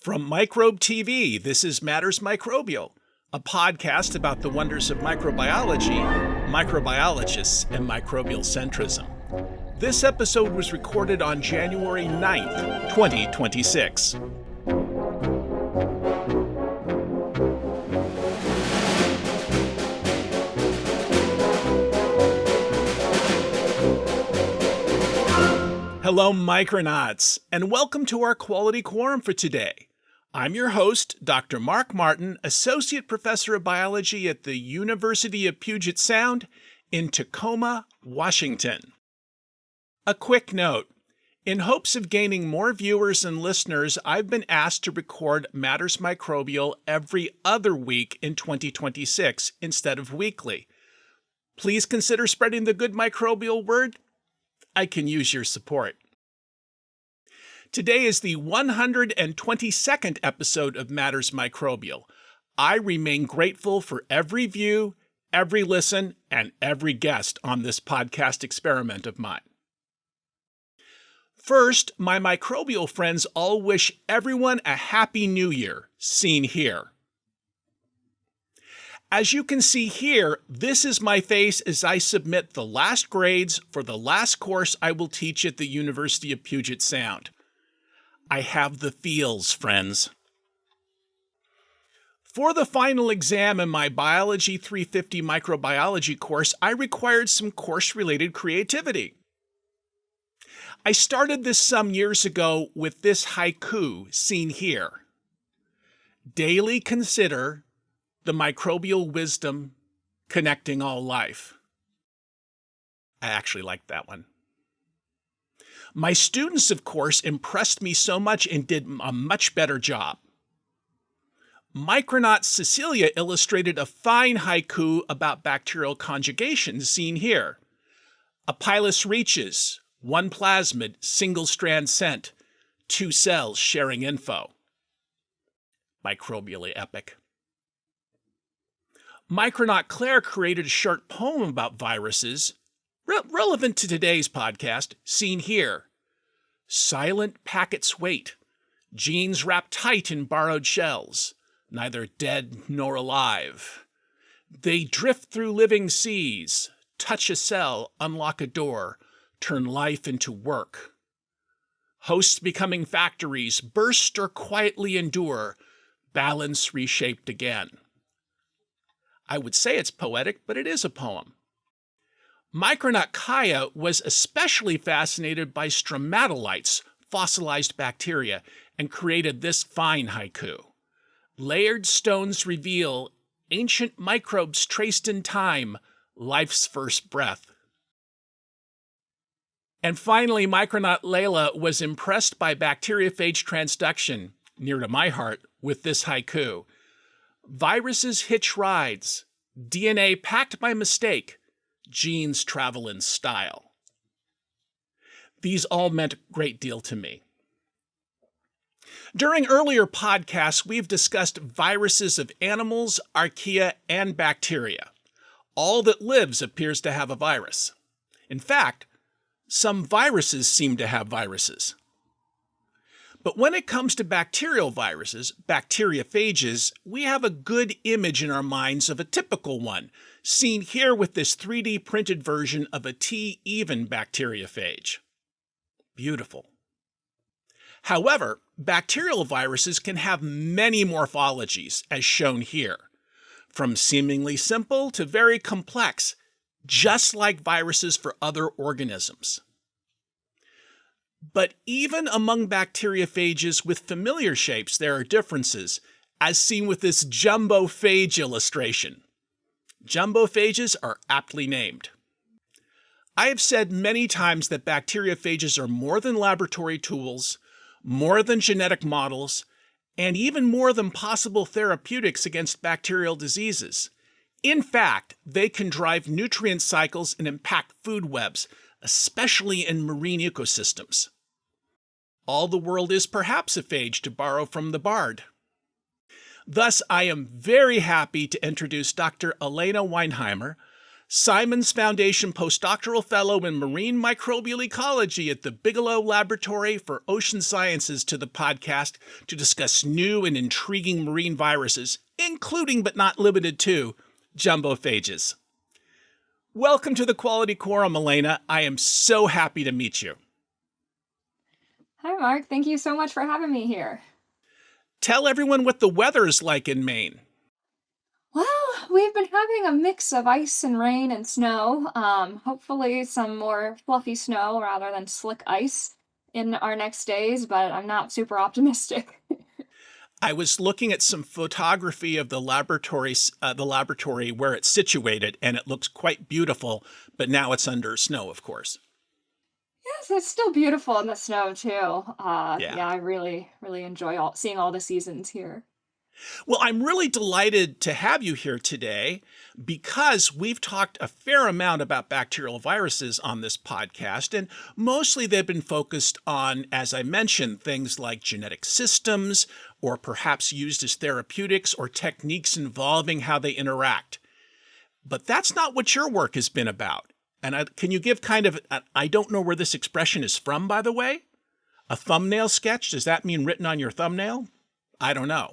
From Microbe TV, this is Matters Microbial, a podcast about the wonders of microbiology, microbiologists, and microbial centrism. This episode was recorded on January 9th, 2026. Hello, Micronauts, and welcome to our Quality Quorum for today. I'm your host, Dr. Mark Martin, Associate Professor of Biology at the University of Puget Sound in Tacoma, Washington. A quick note. In hopes of gaining more viewers and listeners, I've been asked to record Matters Microbial every other week in 2026 instead of weekly. Please consider spreading the good microbial word. I can use your support. Today is the 122nd episode of Matters Microbial. I remain grateful for every view, every listen, and every guest on this podcast experiment of mine. First, my microbial friends all wish everyone a Happy New Year, seen here. As you can see here, this is my face as I submit the last grades for the last course I will teach at the University of Puget Sound. I have the feels, friends. For the final exam in my Biology 350 microbiology course, I required some course-related creativity. I started this some years ago with this haiku seen here. Daily consider the microbial wisdom connecting all life. I actually liked that one. My students, of course, impressed me so much and did a much better job. Micronaut Cecilia illustrated a fine haiku about bacterial conjugation seen here. Apilus reaches, one plasmid, single strand sent, two cells sharing info. Microbially epic. Micronaut Claire created a short poem about viruses, relevant to today's podcast, seen here. Silent packets wait, genes wrapped tight in borrowed shells, neither dead nor alive. They drift through living seas, touch a cell, unlock a door, turn life into work. Hosts becoming factories, burst or quietly endure, balance reshaped again. I would say it's poetic, but it is a poem. Micronaut Kaya was especially fascinated by stromatolites, fossilized bacteria, and created this fine haiku. Layered stones reveal ancient microbes traced in time, life's first breath. And finally, Micronaut Layla was impressed by bacteriophage transduction, near to my heart, with this haiku. Viruses hitch rides, DNA packed by mistake, genes travel in style. These all meant a great deal to me. During earlier podcasts, we've discussed viruses of animals, archaea, and bacteria. All that lives appears to have a virus. In fact, some viruses seem to have viruses. But when it comes to bacterial viruses, bacteriophages, we have a good image in our minds of a typical one, seen here with this 3D printed version of a T-even bacteriophage. Beautiful. However, bacterial viruses can have many morphologies, as shown here, from seemingly simple to very complex, just like viruses for other organisms. But even among bacteriophages with familiar shapes, there are differences, as seen with this Jumbo Phage illustration. Jumbo Phages are aptly named. I have said many times that bacteriophages are more than laboratory tools, more than genetic models, and even more than possible therapeutics against bacterial diseases. In fact, they can drive nutrient cycles and impact food webs, especially in marine ecosystems. All the world is perhaps a phage, to borrow from the bard. Thus, I am very happy to introduce Dr. Alaina Weinheimer, Simon's Foundation Postdoctoral Fellow in Marine Microbial Ecology at the Bigelow Laboratory for Ocean Sciences to the podcast to discuss new and intriguing marine viruses, including but not limited to Jumbo Phages. Welcome to the Quality Quorum, Alaina. I am so happy to meet you. Hi, Mark. Thank you so much for having me here. Tell everyone what the weather's like in Maine. Well, we've been having a mix of ice and rain and snow. Hopefully some more fluffy snow rather than slick ice in our next days, but I'm not super optimistic. I was looking at some photography of the laboratory where it's situated, and it looks quite beautiful, but now it's under snow, of course. Yes, it's still beautiful in the snow too. Yeah. I really enjoy seeing all the seasons here. Well, I'm really delighted to have you here today because we've talked a fair amount about bacterial viruses on this podcast, and mostly they've been focused on, as I mentioned, things like genetic systems or perhaps used as therapeutics or techniques involving how they interact. But that's not what your work has been about. And can you give I don't know where this expression is from, by the way? A thumbnail sketch? Does that mean written on your thumbnail? I don't know.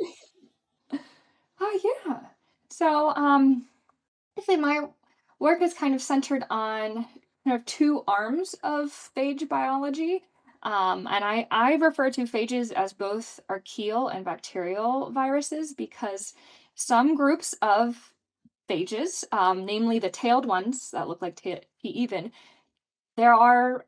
Oh, yeah. So, basically my work is kind of centered on kind of two arms of phage biology. And I refer to phages as both archaeal and bacterial viruses because some groups of phages, namely the tailed ones that look like T-even, there are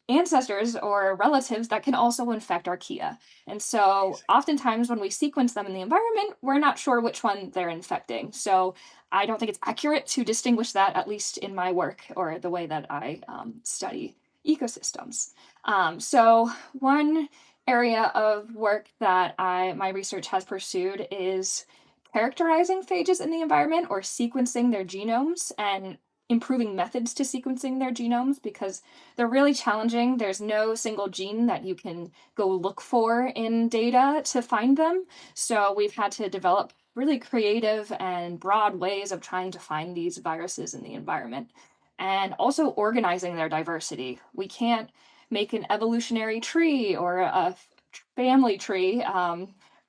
ancestors or relatives that can also infect archaea. And so oftentimes when we sequence them in the environment, we're not sure which one they're infecting. So I don't think it's accurate to distinguish that, at least in my work or the way that I study ecosystems. So one area of work that my research has pursued is characterizing phages in the environment or sequencing their genomes and improving methods to sequencing their genomes because they're really challenging. There's no single gene that you can go look for in data to find them. So we've had to develop really creative and broad ways of trying to find these viruses in the environment and also organizing their diversity. We can't make an evolutionary tree or a family tree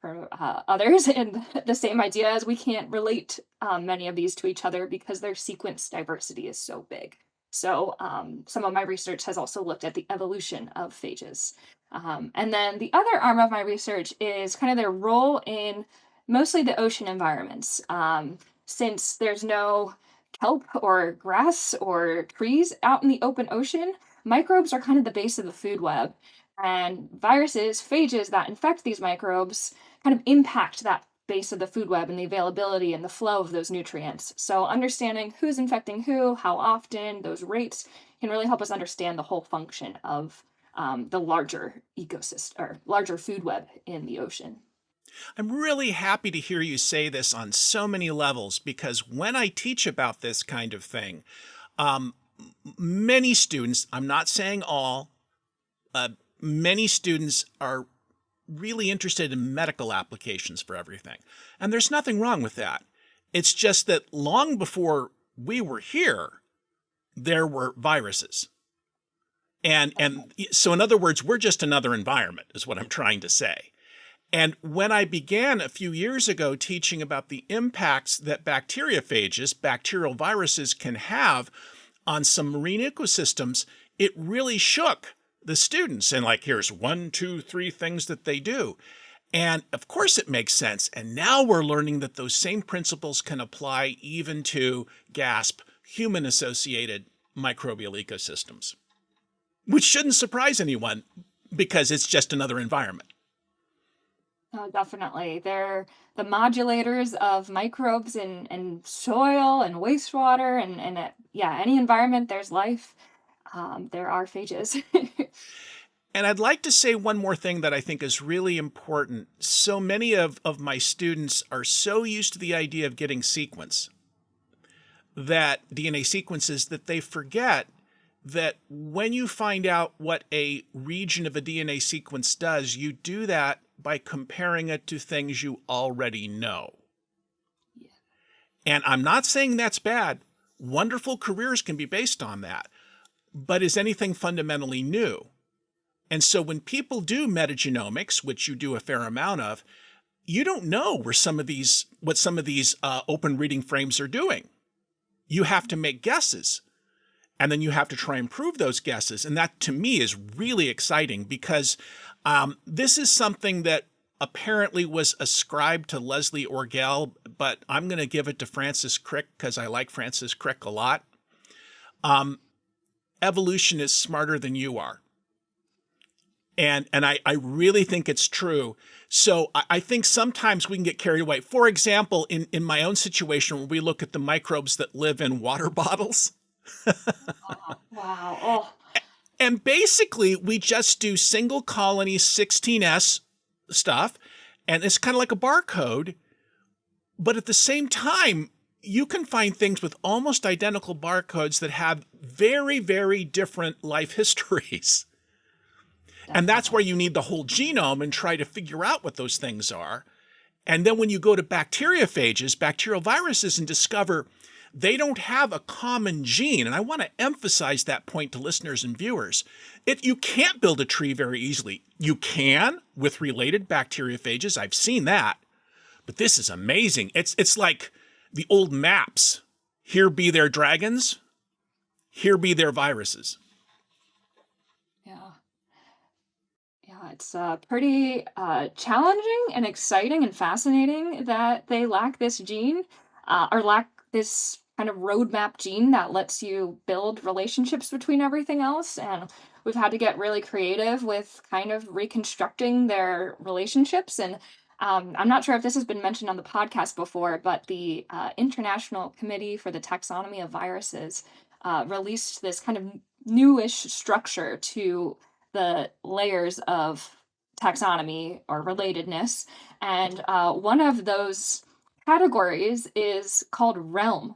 for others, and the same idea as we can't relate many of these to each other because their sequence diversity is so big. So some of my research has also looked at the evolution of phages. And then the other arm of my research is kind of their role in mostly the ocean environments. Since there's no kelp or grass or trees out in the open ocean, microbes are kind of the base of the food web. And viruses, phages that infect these microbes kind of impact that base of the food web and the availability and the flow of those nutrients. So understanding who's infecting who, how often, those rates can really help us understand the whole function of the larger ecosystem or larger food web in the ocean. I'm really happy to hear you say this on so many levels because when I teach about this kind of thing, many students, I'm not saying all, many students are really interested in medical applications for everything. And there's nothing wrong with that. It's just that long before we were here, there were viruses. And so in other words, we're just another environment is what I'm trying to say. And when I began a few years ago teaching about the impacts that bacteriophages, bacterial viruses can have on some marine ecosystems, it really shook the students and here's 1, 2, 3 things that they do. And of course it makes sense. And now we're learning that those same principles can apply even to human-associated microbial ecosystems, which shouldn't surprise anyone because it's just another environment. Oh, definitely. They're the modulators of microbes in soil and wastewater and any environment there's life. There are phages. And I'd like to say one more thing that I think is really important. So many of my students are so used to the idea of getting DNA sequences, that they forget that when you find out what a region of a DNA sequence does, you do that by comparing it to things you already know. Yeah. And I'm not saying that's bad. Wonderful careers can be based on that. But is anything fundamentally new? And so when people do metagenomics, which you do a fair amount of, you don't know what some of these open reading frames are doing. You have to make guesses, and then you have to try and prove those guesses. And that, to me, is really exciting, because this is something that apparently was ascribed to Leslie Orgel, but I'm going to give it to Francis Crick because I like Francis Crick a lot. Evolution is smarter than you are. And I really think it's true. So I think sometimes we can get carried away. For example, in my own situation, where we look at the microbes that live in water bottles. Oh, wow. Oh. And basically, we just do single colony 16S stuff, and it's kind of like a barcode. But at the same time, you can find things with almost identical barcodes that have very, very different life histories. And that's where you need the whole genome and try to figure out what those things are. And then when you go to bacteriophages, bacterial viruses, and discover they don't have a common gene, and I want to emphasize that point to listeners and viewers, you can't build a tree very easily. You can with related bacteriophages. I've seen that. But this is amazing. It's like the old maps. Here be their dragons. Here be their viruses. It's pretty challenging and exciting and fascinating that they lack this gene, or lack this kind of roadmap gene that lets you build relationships between everything else. And we've had to get really creative with kind of reconstructing their relationships. And I'm not sure if this has been mentioned on the podcast before, but the International Committee for the Taxonomy of Viruses released this kind of newish structure to the layers of taxonomy or relatedness. And one of those categories is called realm.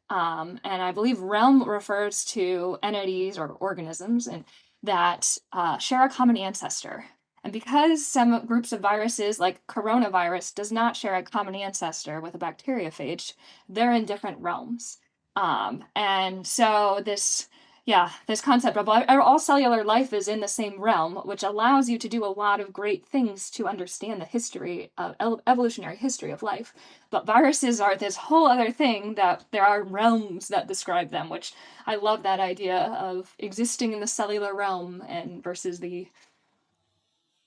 And I believe realm refers to entities or organisms and that share a common ancestor. And because some groups of viruses, like coronavirus, does not share a common ancestor with a bacteriophage, they're in different realms. And so this concept of all cellular life is in the same realm, which allows you to do a lot of great things to understand the history of evolutionary history of life. But viruses are this whole other thing that there are realms that describe them, which I love that idea of existing in the cellular realm and versus the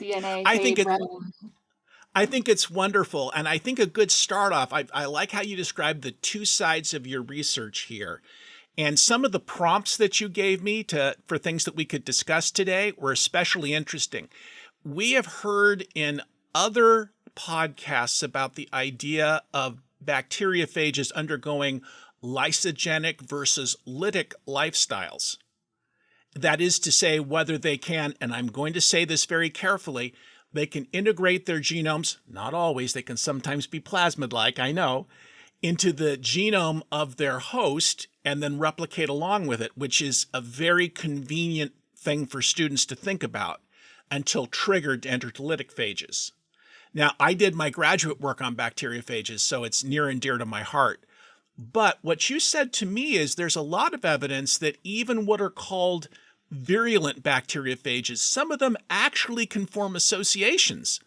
DNA realm. I think it's wonderful. And I think a good start off, I like how you described the two sides of your research here. And some of the prompts that you gave me for things that we could discuss today were especially interesting. We have heard in other podcasts about the idea of bacteriophages undergoing lysogenic versus lytic lifestyles. That is to say, whether they can, and I'm going to say this very carefully, they can integrate their genomes, not always, they can sometimes be plasmid-like, I know, into the genome of their host and then replicate along with it, which is a very convenient thing for students to think about until triggered to enter to lytic phages. Now, I did my graduate work on bacteriophages, so it's near and dear to my heart. But what you said to me is there's a lot of evidence that even what are called virulent bacteriophages, some of them actually can form associations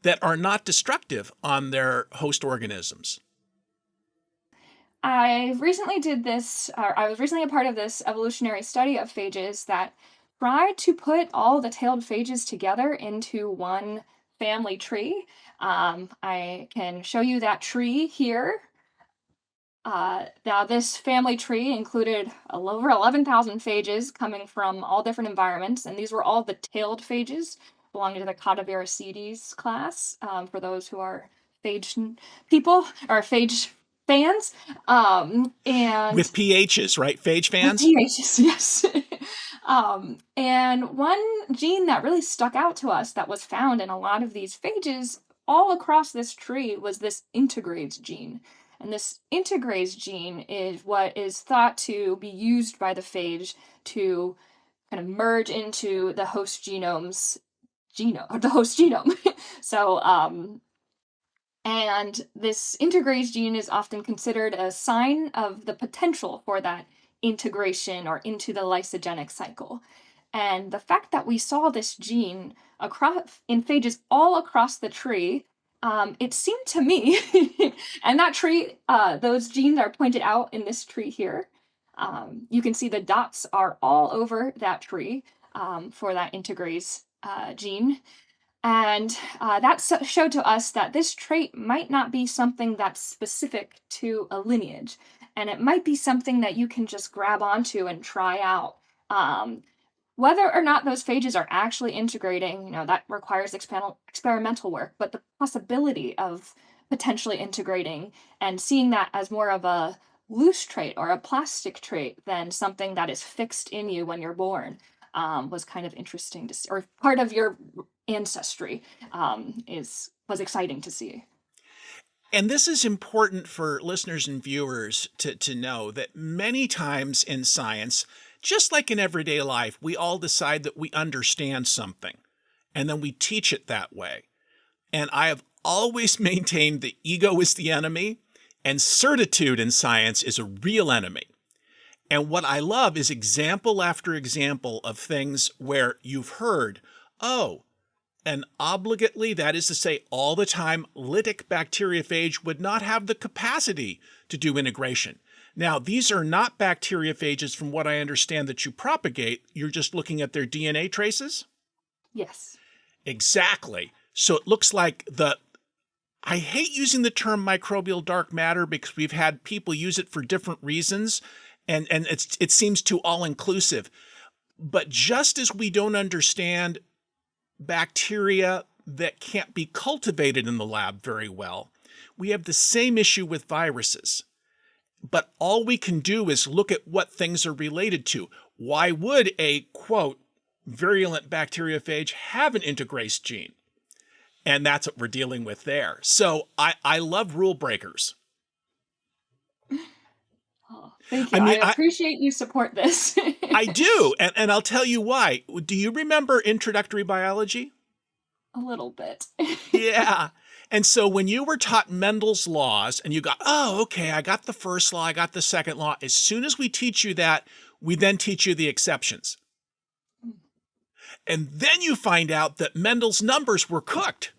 that are not destructive on their host organisms. I was recently a part of this evolutionary study of phages that tried to put all the tailed phages together into one family tree. I can show you that tree here. Now, this family tree included over 11,000 phages coming from all different environments, and these were all the tailed phages belonging to the Cadaveracides class, for those who are phage people or phage fans. And with PHs, right? Phage fans? With PHs, yes. And one gene that really stuck out to us that was found in a lot of these phages all across this tree was this integrase gene. And this integrase gene is what is thought to be used by the phage to kind of merge into the host the host genome. So And this integrase gene is often considered a sign of the potential for that integration or into the lysogenic cycle. And the fact that we saw this gene across in phages all across the tree, it seemed to me, and that tree, those genes are pointed out in this tree here. You can see the dots are all over that tree for that integrase gene. And that showed to us that this trait might not be something that's specific to a lineage, and it might be something that you can just grab onto and try out. Whether or not those phages are actually integrating, that requires experimental work, but the possibility of potentially integrating and seeing that as more of a loose trait or a plastic trait than something that is fixed in you when you're born was kind of interesting to see, or part of your ancestry was exciting to see. And this is important for listeners and viewers to know that many times in science, just like in everyday life, we all decide that we understand something, and then we teach it that way. And I have always maintained that ego is the enemy, and certitude in science is a real enemy. And what I love is example after example of things where you've heard, oh, and obligately, that is to say all the time, lytic bacteriophage would not have the capacity to do integration. Now, these are not bacteriophages from what I understand that you propagate. You're just looking at their DNA traces? Yes. Exactly. So it looks like I hate using the term microbial dark matter because we've had people use it for different reasons, and it seems too all-inclusive. But just as we don't understand bacteria that can't be cultivated in the lab very well, we have the same issue with viruses. But all we can do is look at what things are related to. Why would a, quote, virulent bacteriophage have an integrase gene? And that's what we're dealing with there. So I love rule breakers. Oh, thank you. I appreciate you support this. I do. And I'll tell you why. Do you remember introductory biology? A little bit. Yeah. And so when you were taught Mendel's laws and you got, oh, okay, I got the first law, I got the second law. As soon as we teach you that, we then teach you the exceptions. And then you find out that Mendel's numbers were cooked,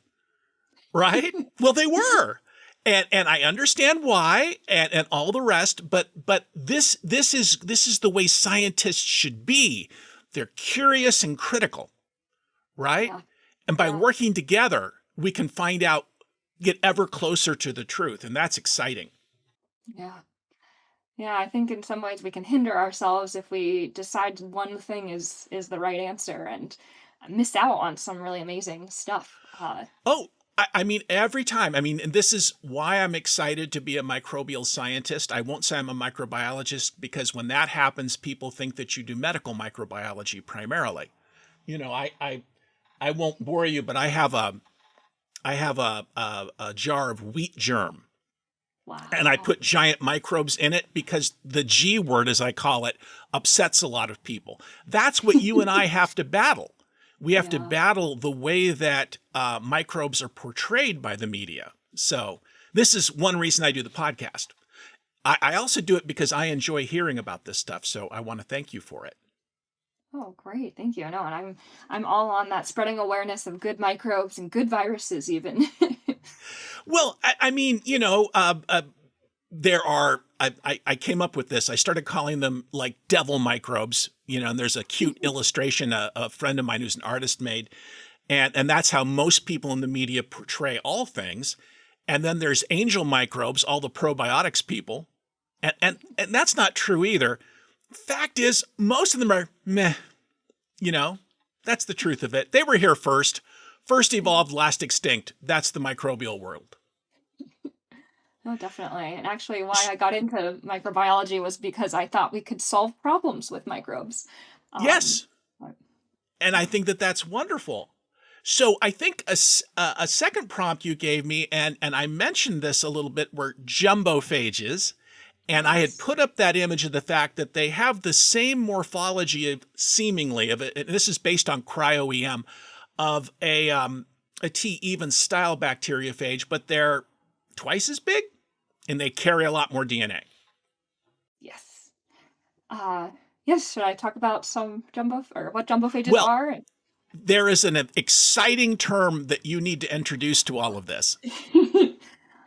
right? Well, they were. And I understand why and all the rest, but this is the way scientists should be. They're curious and critical, right? Yeah. And by working together, we can get ever closer to the truth, and that's exciting. Yeah. Yeah, I think in some ways we can hinder ourselves if we decide one thing is the right answer and miss out on some really amazing stuff. I mean, every time. I mean, and this is why I'm excited to be a microbial scientist. I won't say I'm a microbiologist because when that happens, people think that you do medical microbiology primarily. I won't bore you, but I have a jar of wheat germ. Wow. And I put giant microbes in it because the G word, as I call it, upsets a lot of people. That's what you and I have to battle. We have to battle the way that microbes are portrayed by the media. So this is one reason I do the podcast. I also do it because I enjoy hearing about this stuff. So I want to thank you for it. Oh, great. Thank you. No, and I'm all on that spreading awareness of good microbes and good viruses even. Well, I mean, there are, I came up with this. I started calling them like devil microbes, and there's a cute illustration a friend of mine who's an artist made. And that's how most people in the media portray all things. And then there's angel microbes, all the probiotics people. And that's not true either. Fact is, most of them are meh. That's the truth of it. They were here first evolved, last extinct. That's the microbial world. Oh, definitely. And actually, why I got into microbiology was because I thought we could solve problems with microbes. Yes. And I think that that's wonderful. So I think a second prompt you gave me, and I mentioned this a little bit, were jumbo phages. And I had put up that image of the fact that they have the same morphology seemingly of it. And this is based on cryo-EM of a T even style bacteriophage, but they're twice as big, and they carry a lot more DNA. Yes. Yes, should I talk about what jumbo phages Well, are? there is an exciting term that you need to introduce to all of this.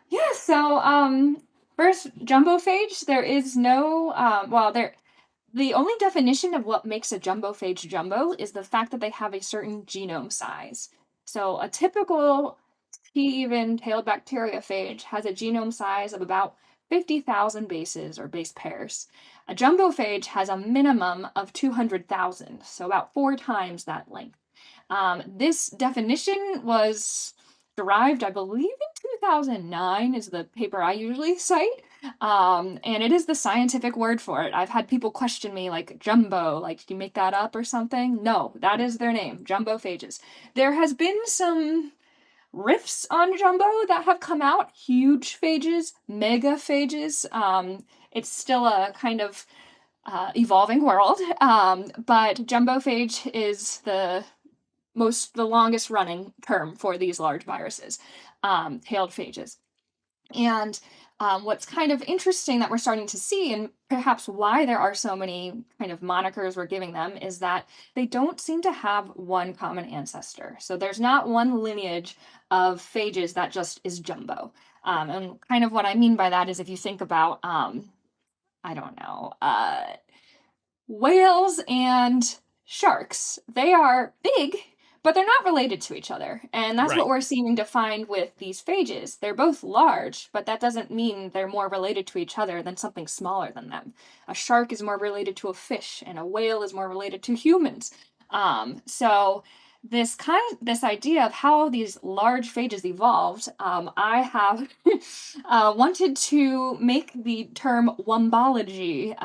Yeah, so first, jumbo phage, there is no the only definition of what makes a jumbo phage jumbo is the fact that they have a certain genome size. So a typical T-even-tailed bacteriophage has a genome size of about 50,000 bases or base pairs. A jumbo phage has a minimum of 200,000, so about 4 times that length. This definition was derived, I believe, in 2009 is the paper I usually cite. And it is the scientific word for it. I've had people question me like, jumbo, like, did you make that up or something? No, that is their name, jumbo phages. There has been some riffs on jumbo that have come out, huge phages, mega phages. It's still a kind of evolving world, but jumbo phage is the longest running term for these large viruses, tailed phages. And what's kind of interesting that we're starting to see, and perhaps why there are so many kind of monikers we're giving them, is that they don't seem to have one common ancestor. So there's not one lineage of phages that just is jumbo. And kind of what I mean by that is if you think about, I don't know, whales and sharks, they are big, but they're not related to each other. And that's Right. what we're seeming to find with these phages. They're both large, but that doesn't mean they're more related to each other than something smaller than them. A shark is more related to a fish, and a whale is more related to humans. So this idea of how these large phages evolved, I have wanted to make the term wombology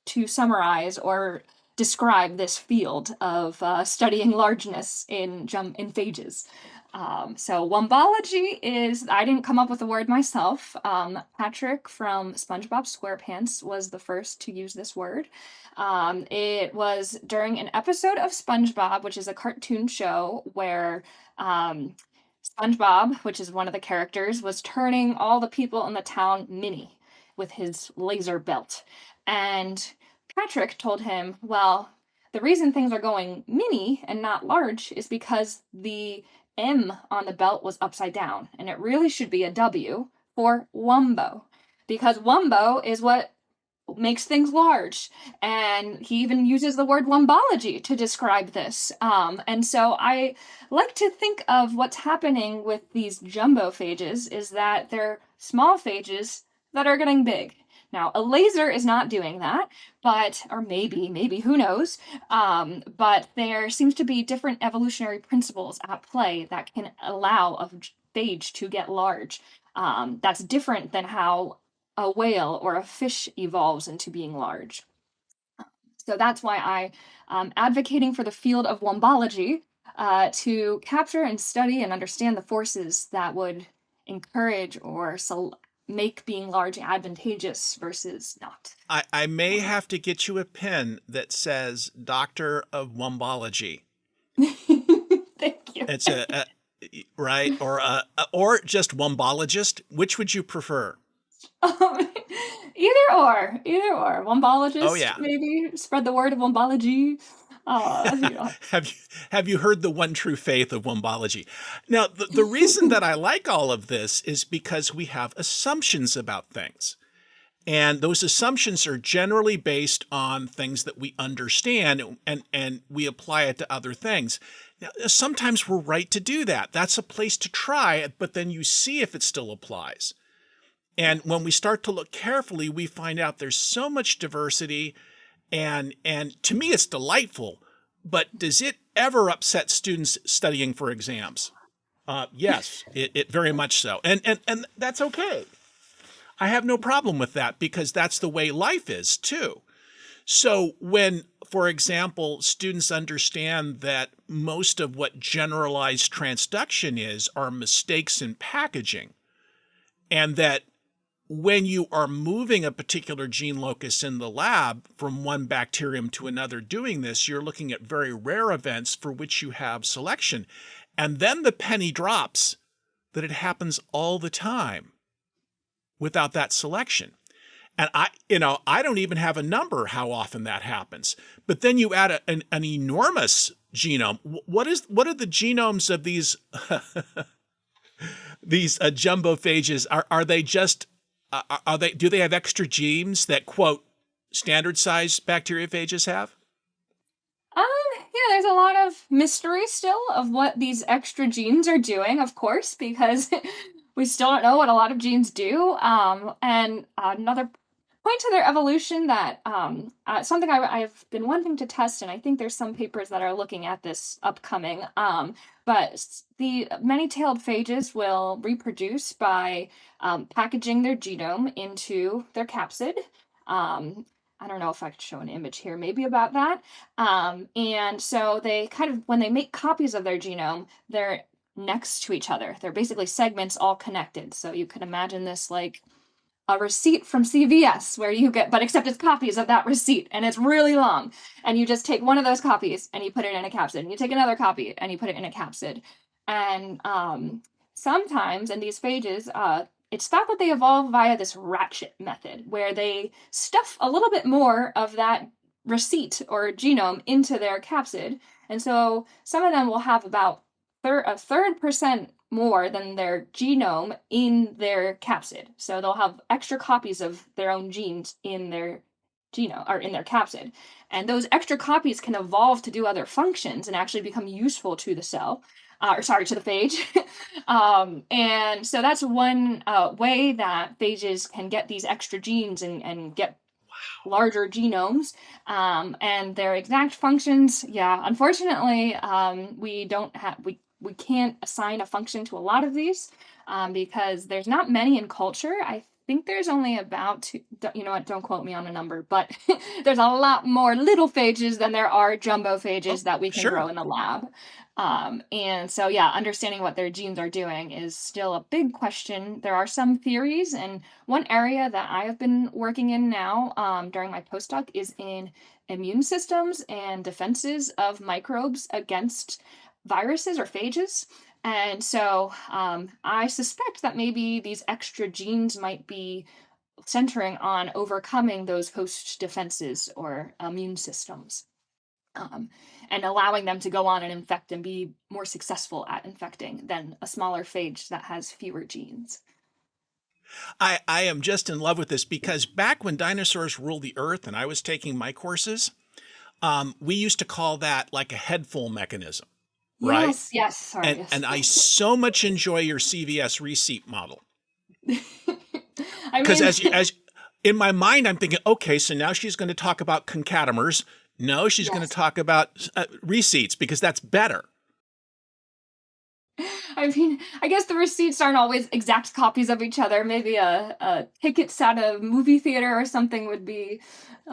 to summarize or describe this field of studying largeness in phages. So wombology is, I didn't come up with the word myself. Patrick from SpongeBob SquarePants was the first to use this word. It was during an episode of SpongeBob, which is a cartoon show where SpongeBob, which is one of the characters, was turning all the people in the town mini with his laser belt. And Patrick told him, well, the reason things are going mini and not large is because the M on the belt was upside down, and it really should be a W for wumbo, because wumbo is what makes things large. And he even uses the word wombology to describe this. And so I like to think of what's happening with these jumbo phages is that they're small phages that are getting big. Now, a laser is not doing that, or maybe, who knows? But there seems to be different evolutionary principles at play that can allow a phage to get large. That's different than how a whale or a fish evolves into being large. So that's why I'm advocating for the field of wombology to capture and study and understand the forces that would encourage or make being large advantageous versus not. I may have to get you a pen that says Doctor of Wombology. Thank you. It's right, or just wombologist. Which would you prefer? Either or. Wombologist. Oh yeah. Maybe spread the word of wombology. Have you heard the one true faith of wombology? Now, the reason that I like all of this is because we have assumptions about things. And those assumptions are generally based on things that we understand, and we apply it to other things. Now, sometimes we're right to do that. That's a place to try it, but then you see if it still applies. And when we start to look carefully, we find out there's so much diversity. And to me, it's delightful, but does it ever upset students studying for exams? Yes, it very much so. And that's okay. I have no problem with that because that's the way life is too. So when, for example, students understand that most of what generalized transduction is are mistakes in packaging, and that when you are moving a particular gene locus in the lab from one bacterium to another doing this, you're looking at very rare events for which you have selection. And then the penny drops that it happens all the time. without that selection. And I don't even have a number how often that happens. But then you add an enormous genome. What are the genomes of these these jumbo phages? Are they just do they have extra genes that, quote, standard size bacteriophages have? Yeah, there's a lot of mystery still of what these extra genes are doing, of course, because we still don't know what a lot of genes do. And another point to their evolution that something I've been wanting to test, and I think there's some papers that are looking at this upcoming. But the many-tailed phages will reproduce by packaging their genome into their capsid. I don't know if I could show an image here, maybe about that. And so they kind of, when they make copies of their genome, they're next to each other. They're basically segments all connected. So you could imagine this like a receipt from CVS where you get, but except it's copies of that receipt and it's really long. And you just take one of those copies and you put it in a capsid. And you take another copy and you put it in a capsid. And sometimes in these phages, it's thought that they evolve via this ratchet method where they stuff a little bit more of that receipt or genome into their capsid. And so some of them will have about a third percent more than their genome in their capsid. So they'll have extra copies of their own genes in their genome or in their capsid. And those extra copies can evolve to do other functions and actually become useful to the cell. To the phage. And so that's one way that phages can get these extra genes and get larger genomes. And their exact functions, unfortunately, we can't assign a function to a lot of these because there's not many in culture. I think there's only about two, you know what, don't quote me on a number, but there's a lot more little phages than there are jumbo phages that we can grow in the lab. And so, understanding what their genes are doing is still a big question. There are some theories, and one area that I have been working in now during my postdoc is in immune systems and defenses of microbes against viruses or phages. And so I suspect that maybe these extra genes might be centering on overcoming those host defenses or immune systems. And allowing them to go on and infect and be more successful at infecting than a smaller phage that has fewer genes. I am just in love with this because back when dinosaurs ruled the earth and I was taking my courses, we used to call that like a headful mechanism, right? Yes. Sorry. And I so much enjoy your CVS receipt model. Because as in my mind, I'm thinking, okay, so now she's going to talk about concatemers. No, she's going to talk about receipts because that's better. I mean, I guess the receipts aren't always exact copies of each other. Maybe a tickets at a movie theater or something would be...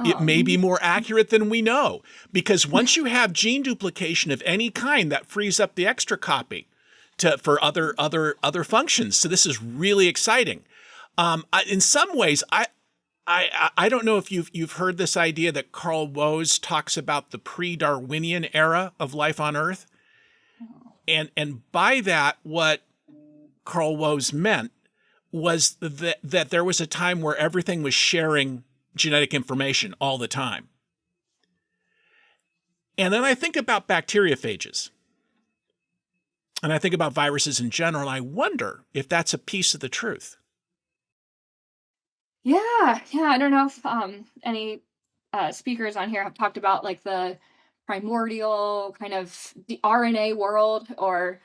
It may be more accurate than we know, because once you have gene duplication of any kind, that frees up the extra copy for other functions. So this is really exciting. In some ways, I don't know if you've heard this idea that Carl Woese talks about the pre-Darwinian era of life on Earth. And by that, what Carl Woese meant was that there was a time where everything was sharing genetic information all the time. And then I think about bacteriophages. And I think about viruses in general, and I wonder if that's a piece of the truth. Yeah. I don't know if any speakers on here have talked about like the primordial kind of the RNA world, or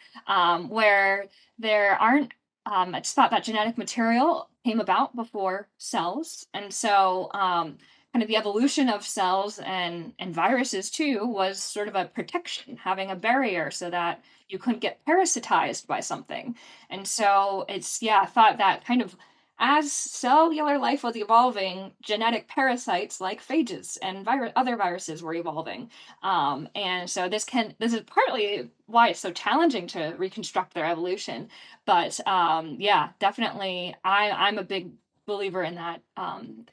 where there aren't. It's thought that genetic material came about before cells, and so kind of the evolution of cells and viruses too was sort of a protection, having a barrier so that you couldn't get parasitized by something. And so it's thought that kind of as cellular life was evolving, genetic parasites like phages and other viruses were evolving. And so this is partly why it's so challenging to reconstruct their evolution. But definitely, I'm a big believer in that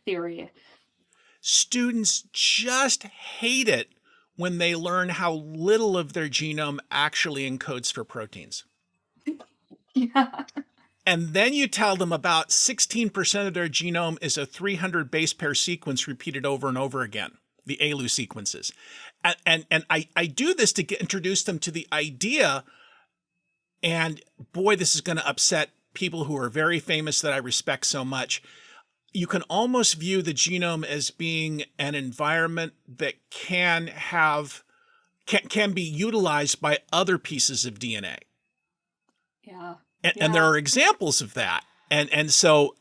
theory. Students just hate it when they learn how little of their genome actually encodes for proteins. Yeah. and then you tell them about 16% of their genome is a 300 base pair sequence repeated over and over again, the ALU sequences. And I do this to introduce them to the idea, and boy, this is going to upset people who are very famous that I respect so much. You can almost view the genome as being an environment that can be utilized by other pieces of DNA. Yeah. And there are examples of that. And so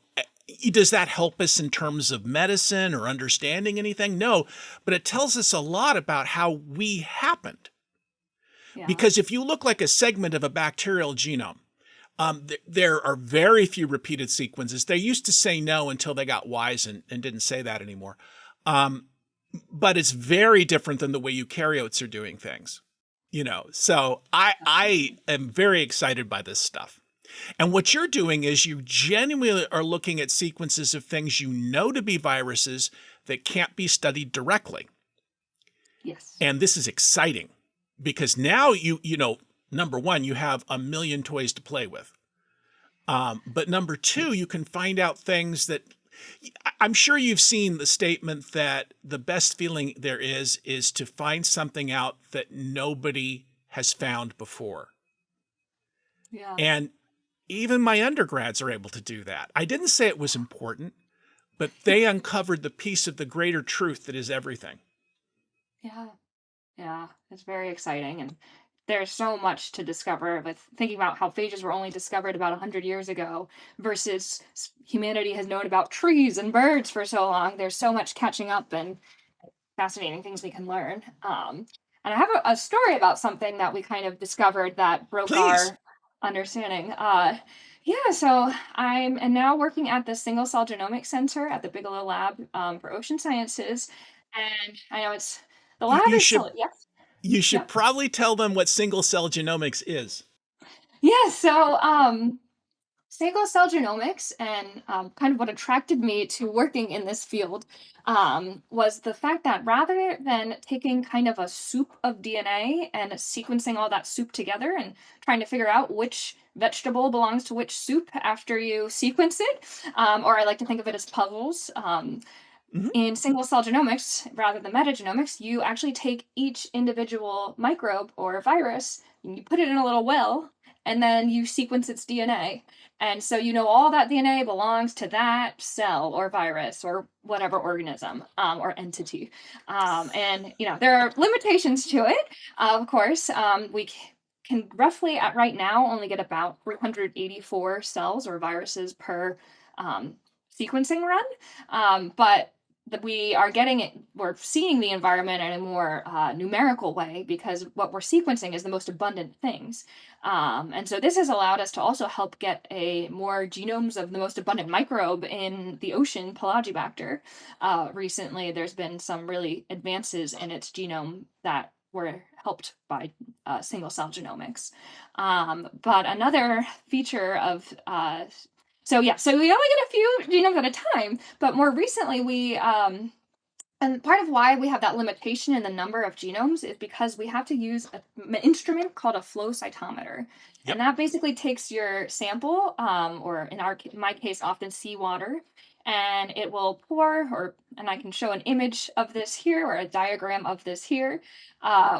does that help us in terms of medicine or understanding anything? No, but it tells us a lot about how we happened. Yeah. Because if you look like a segment of a bacterial genome, there are very few repeated sequences. They used to say no until they got wise and didn't say that anymore. But it's very different than the way eukaryotes are doing things, So I am very excited by this stuff. And what you're doing is you genuinely are looking at sequences of things you know to be viruses that can't be studied directly. Yes. And this is exciting because now number one, you have a million toys to play with. But number two, you can find out things that I'm sure you've seen the statement that the best feeling there is to find something out that nobody has found before. Yeah. And even my undergrads are able to do that. I didn't say it was important, but they uncovered the piece of the greater truth that is everything. Yeah. Yeah. It's very exciting. And there's so much to discover with thinking about how phages were only discovered about 100 years ago versus humanity has known about trees and birds for so long. There's so much catching up and fascinating things we can learn. And I have a story about something that we kind of discovered that broke Please. our understanding. So I'm now working at the Single Cell Genomics Center at the Bigelow Lab for Ocean Sciences. And I know the lab is still, yes. You should probably tell them what single cell genomics is. Yeah, so single cell genomics and kind of what attracted me to working in this field was the fact that rather than taking kind of a soup of DNA and sequencing all that soup together and trying to figure out which vegetable belongs to which soup after you sequence it, or I like to think of it as puzzles. In single cell genomics, rather than metagenomics, you actually take each individual microbe or virus and you put it in a little well, and then you sequence its DNA. And so all that DNA belongs to that cell or virus or whatever organism or entity. And there are limitations to it. Of course, we can roughly at right now only get about 384 cells or viruses per sequencing run. But we're seeing the environment in a more numerical way because what we're sequencing is the most abundant things. And so this has allowed us to also help get more genomes of the most abundant microbe in the ocean, Pelagibacter. Recently, there's been some really advances in its genome that were helped by single cell genomics. But another feature of So we only get a few genomes at a time, but more recently and part of why we have that limitation in the number of genomes is because we have to use an instrument called a flow cytometer. Yep. And that basically takes your sample, or in my case, often seawater, and it will pour, and I can show an image of this here or a diagram of this here,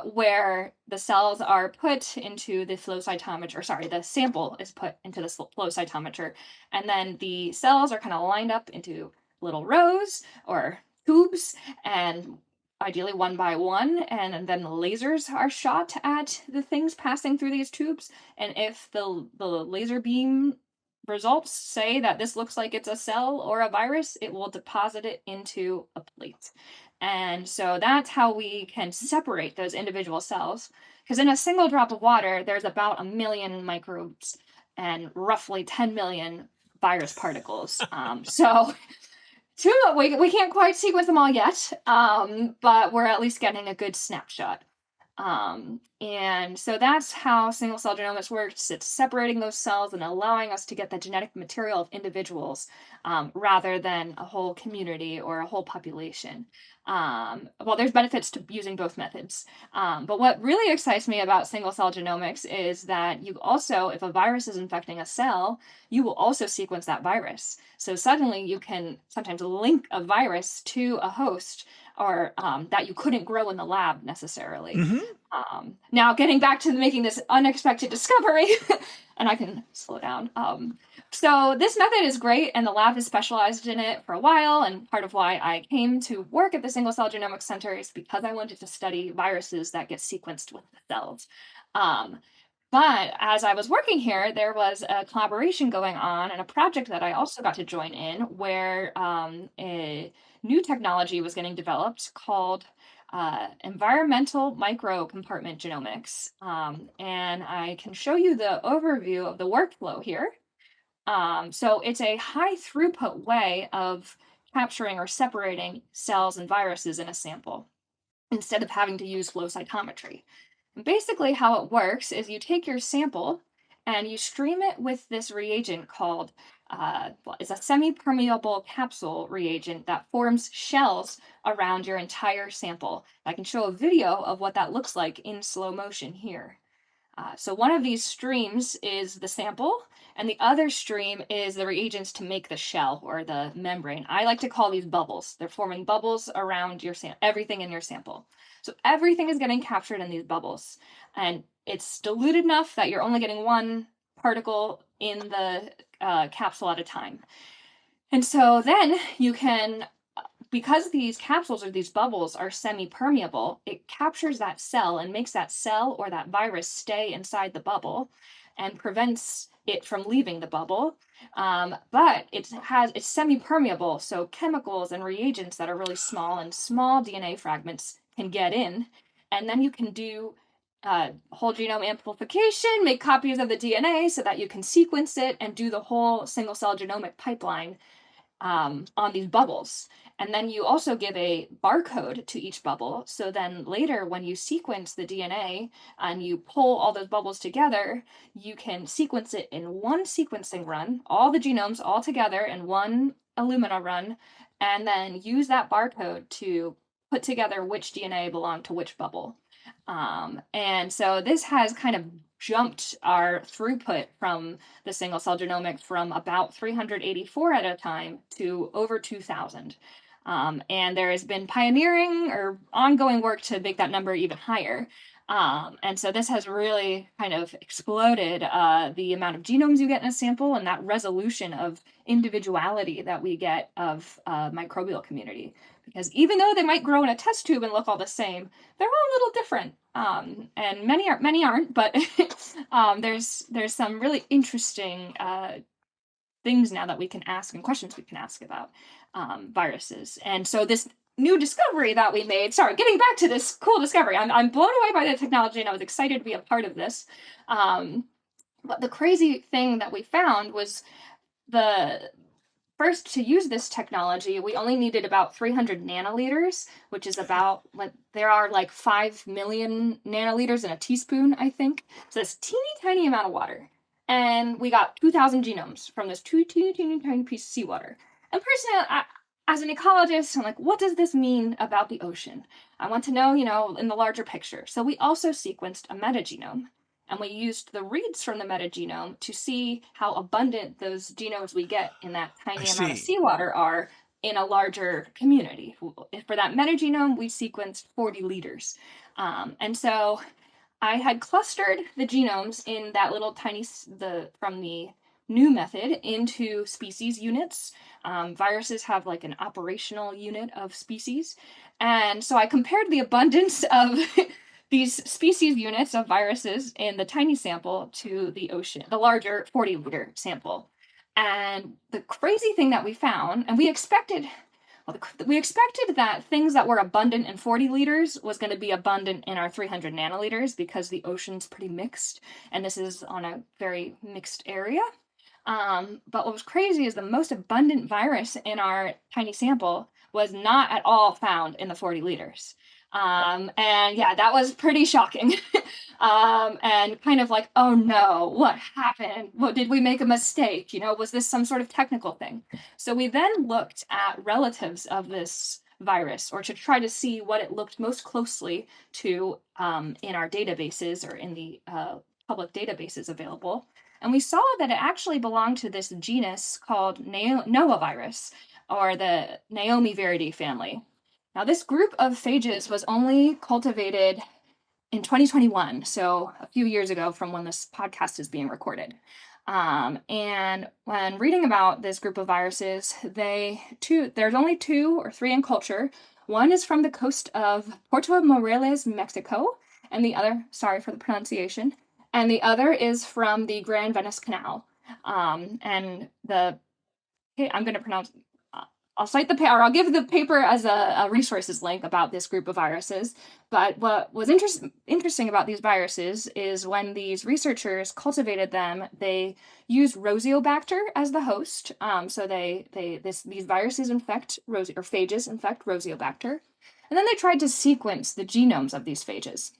where the cells are put into the flow cytometer, the sample is put into the flow cytometer, and then the cells are kind of lined up into little rows or tubes, and ideally one by one, and then lasers are shot at the things passing through these tubes, and if the laser beam results say that this looks like it's a cell or a virus, it will deposit it into a plate. And so that's how we can separate those individual cells, because in a single drop of water there's about 1 million microbes and roughly 10 million virus particles. We can't quite sequence them all yet, but we're at least getting a good snapshot. And so that's how single-cell genomics works. It's separating those cells and allowing us to get the genetic material of individuals rather than a whole community or a whole population. Well, there's benefits to using both methods. But what really excites me about single-cell genomics is that you also, if a virus is infecting a cell, you will also sequence that virus. So suddenly you can sometimes link a virus to a host or that you couldn't grow in the lab necessarily. Now, getting back to making this unexpected discovery, and I can slow down. So this method is great, and the lab has specialized in it for a while, and part of why I came to work at the Single Cell Genomics Center is because I wanted to study viruses that get sequenced with the cells. But as I was working here, there was a collaboration going on and a project that I also got to join in where a new technology was getting developed called environmental microcompartment genomics. And I can show you the overview of the workflow here. So it's a high throughput way of capturing or separating cells and viruses in a sample instead of having to use flow cytometry. And basically, how it works is you take your sample and you stream it with this reagent called it's a semi-permeable capsule reagent that forms shells around your entire sample. I can show a video of what that looks like in slow motion here. So one of these streams is the sample, and the other stream is the reagents to make the shell or the membrane. I like to call these bubbles. They're forming bubbles around your everything in your sample. So everything is getting captured in these bubbles, and it's diluted enough that you're only getting one particle in the capsule at a time. And so then you can, because these capsules or these bubbles are semi-permeable, it captures that cell and makes that cell or that virus stay inside the bubble and prevents it from leaving the bubble. But it's semi-permeable, so chemicals and reagents that are really small and small DNA fragments can get in, and then you can do whole genome amplification, make copies of the DNA so that you can sequence it and do the whole single cell genomic pipeline on these bubbles. And then you also give a barcode to each bubble. So then later, when you sequence the DNA and you pull all those bubbles together, you can sequence it in one sequencing run, all the genomes all together in one Illumina run, and then use that barcode to put together which DNA belonged to which bubble. And so this has kind of jumped our throughput from the single cell genomics from about 384 at a time to over 2,000. And there has been pioneering or ongoing work to make that number even higher. And so this has really kind of exploded the amount of genomes you get in a sample and that resolution of individuality that we get of microbial community. Because even though they might grow in a test tube and look all the same, they're all a little different. And many aren't, but there's some really interesting things now that we can ask and questions we can ask about viruses. And so this new discovery that we made, getting back to this cool discovery, I'm blown away by the technology and I was excited to be a part of this. But the crazy thing that we found was first, to use this technology, we only needed about 300 nanoliters, which is about, there are like 5 million nanoliters in a teaspoon, I think. So this teeny tiny amount of water. And we got 2,000 genomes from this teeny tiny piece of seawater. And personally, as an ecologist, I'm like, what does this mean about the ocean? I want to know, in the larger picture. So we also sequenced a metagenome. And we used the reads from the metagenome to see how abundant those genomes we get in that tiny amount of seawater are in a larger community. For that metagenome, we sequenced 40 liters. And so I had clustered the genomes in that little tiny, from the new method into species units. Viruses have like an operational unit of species. And so I compared the abundance of these species units of viruses in the tiny sample to the larger 40-liter sample. And the crazy thing that we found, and we expected that things that were abundant in 40 liters was going to be abundant in our 300 nanoliters because the ocean's pretty mixed, and this is on a very mixed area. But what was crazy is the most abundant virus in our tiny sample was not at all found in the 40 liters. And yeah, that was pretty shocking. And kind of like, oh no, what happened? What, did we make a mistake? Was this some sort of technical thing? So we then looked at relatives of this virus, or to try to see what it looked most closely to in our databases or in the public databases available. And we saw that it actually belonged to this genus called Noavirus, or the Naomiviridae family. Now, this group of phages was only cultivated in 2021, so a few years ago from when this podcast is being recorded. And when reading about this group of viruses, there's only 2 or 3 in culture. One is from the coast of Puerto Morelos, Mexico, and the other, sorry for the pronunciation, and the other is from the Grand Venice Canal. And I'm going to pronounce. I'll cite the paper, or I'll give the paper as a resources link about this group of viruses. But what was interesting about these viruses is when these researchers cultivated them, they used Rosiobacter as the host. So these viruses infect phages infect Rosiobacter, and then they tried to sequence the genomes of these phages.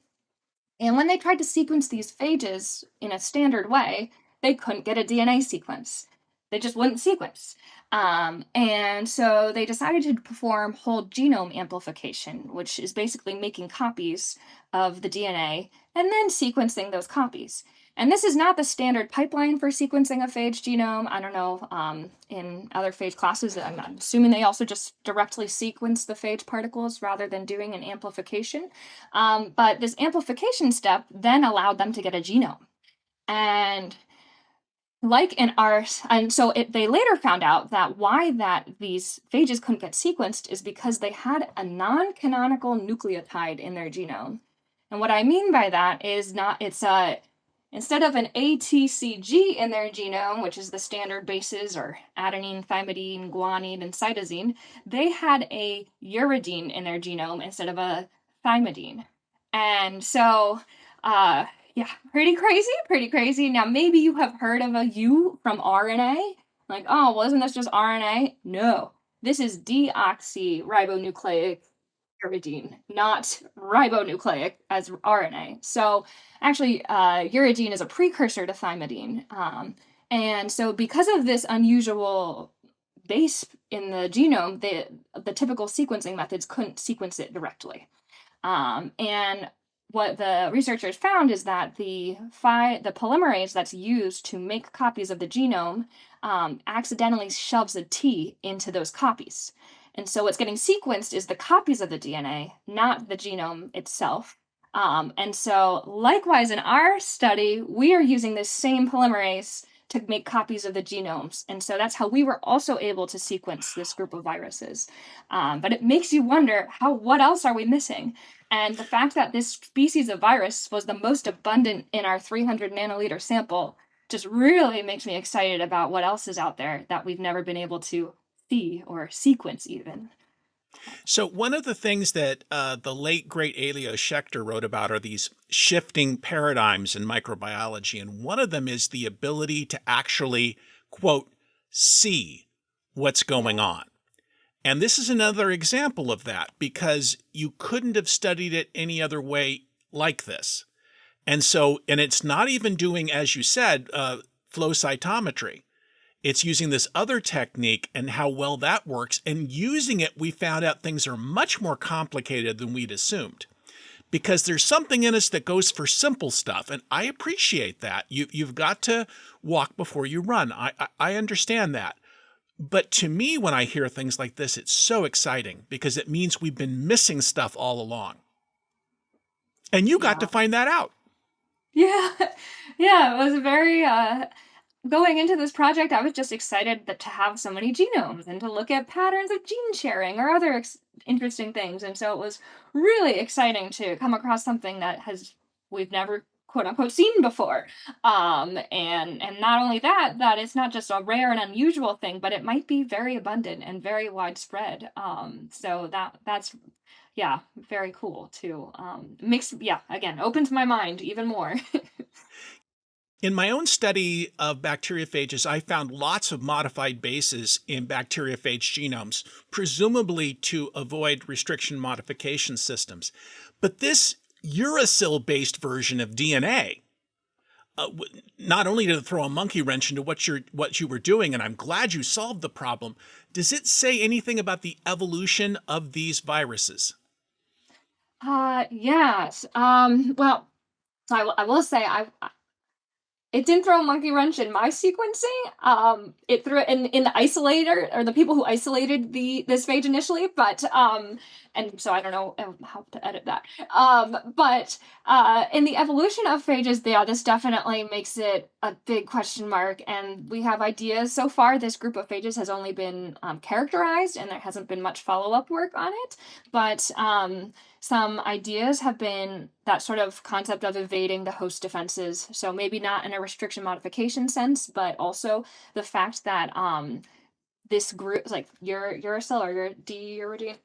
And when they tried to sequence these phages in a standard way, they couldn't get a DNA sequence. They just wouldn't sequence. And so they decided to perform whole genome amplification, which is basically making copies of the DNA and then sequencing those copies. And this is not the standard pipeline for sequencing a phage genome. I don't know, in other phage classes, I'm assuming they also just directly sequence the phage particles rather than doing an amplification. But this amplification step then allowed them to get a genome. And they later found out that why these phages couldn't get sequenced is because they had a non-canonical nucleotide in their genome. And what I mean by that is instead of an ATCG in their genome, which is the standard bases, or adenine, thymidine, guanine, and cytosine, they had a uridine in their genome instead of a thymidine. And so, yeah, pretty crazy. Now, maybe you have heard of a U from RNA. Like, oh, well, isn't this just RNA? No, this is deoxyribonucleic uridine, not ribonucleic as RNA. So actually, uridine is a precursor to thymidine. And so because of this unusual base in the genome, the typical sequencing methods couldn't sequence it directly. And what the researchers found is that the polymerase that's used to make copies of the genome accidentally shoves a T into those copies. And so what's getting sequenced is the copies of the DNA, not the genome itself. And so likewise in our study, we are using this same polymerase to make copies of the genomes. And so that's how we were also able to sequence this group of viruses. But it makes you wonder, what else are we missing? And the fact that this species of virus was the most abundant in our 300 nanoliter sample just really makes me excited about what else is out there that we've never been able to see or sequence even. So one of the things that the late, great Elio Schechter wrote about are these shifting paradigms in microbiology. And one of them is the ability to actually, quote, see what's going on. And this is another example of that, because you couldn't have studied it any other way like this. And it's not even doing, as you said, flow cytometry. It's using this other technique, and how well that works. And using it, we found out things are much more complicated than we'd assumed, because there's something in us that goes for simple stuff. And I appreciate that. You've got to walk before you run. I understand that. But to me, when I hear things like this, it's so exciting, because it means we've been missing stuff all along. And you got to find that out. Yeah. Yeah, it was very, going into this project, I was just excited to have so many genomes and to look at patterns of gene sharing or other interesting things. And so it was really exciting to come across something that we've never quote unquote seen before. And not only that it's not just a rare and unusual thing, but it might be very abundant and very widespread. So that's very cool too. Again, opens my mind even more. In my own study of bacteriophages, I found lots of modified bases in bacteriophage genomes, presumably to avoid restriction modification systems. But this uracil-based version of DNA, not only to throw a monkey wrench into what you were doing, and I'm glad you solved the problem, does it say anything about the evolution of these viruses? Yes. Well, so I will say it didn't throw a monkey wrench in my sequencing. It threw it in the isolator, or the people who isolated this phage initially, but and so I don't know how to edit that. But in the evolution of phages, yeah, this definitely makes it a big question mark. And we have ideas so far. This group of phages has only been characterized, and there hasn't been much follow-up work on it. But some ideas have been that sort of concept of evading the host defenses. So maybe not in a restriction modification sense, but also the fact that this group, like uracil or your deuridine,